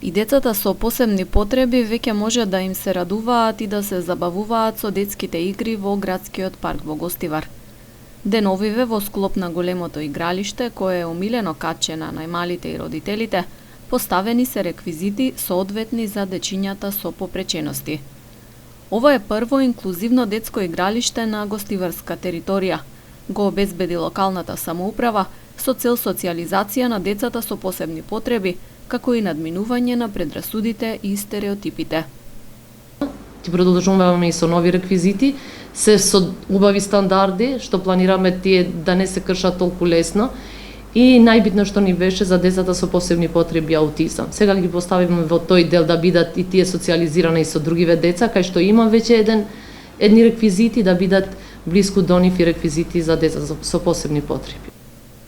И децата со посебни потреби веќе може да им се радуваат и да се забавуваат со детските игри во градскиот парк во Гостивар. Деновиве во склоп на големото игралиште, кое е омилено катче на најмалите и родителите, поставени се реквизити соодветни за дечињата со попречености. Ова е прво инклузивно детско игралиште на гостиварска територија. Го обезбеди локалната самоуправа со цел социјализација на децата со посебни потреби, како и надминување на предрасудите и стереотипите. Ти продолжуваме и со нови реквизити, се со убави стандарди, што планираме тие да не се кршат толку лесно. И најбитно што ни беше за децата со посебни потреби аутизам. Сега ги поставиме во тој дел да бидат и тие социјализирани со другиве деца, кај што има веќе едни реквизити да бидат блиску до нив и реквизити за деца со посебни потреби.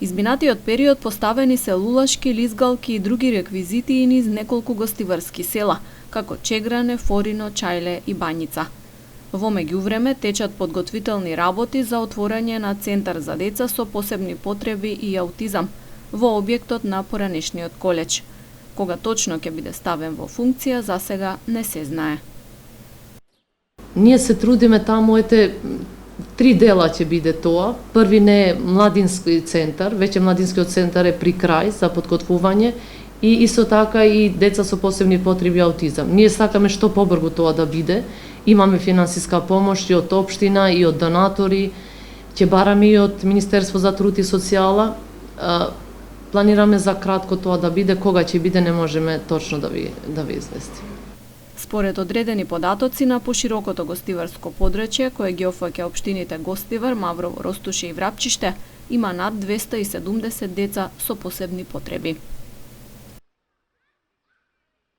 Изминатиот период поставени се лулашки, лизгалки и други реквизити и низ неколку гостиварски села, како Чегране, Форино, Чајле и Бањица. Во меѓувреме течат подготвителни работи за отворање на центар за деца со посебни потреби и аутизам во објектот на поранешниот колеж. Кога точно ќе биде ставен во функција, засега не се знае. Ние се трудиме таму, три дела ќе биде тоа. Први не е младински центар, веќе младинскиот центар е при крај за подготвување и исто така и деца со посебни потреби и аутизам. Ние сакаме што побрзо тоа да биде. Имаме финансиска помош и од општина и од донатори, ќе бараме и од Министерство за труд и социјала. Планираме за кратко тоа да биде, кога ќе биде не можеме точно да ви известиме. Според одредени податоци на поширокото гостиварско подрачје, кое ги опфаќа општините Гостивар, Маврово, Ростуше и Врапчиште, има над 270 деца со посебни потреби.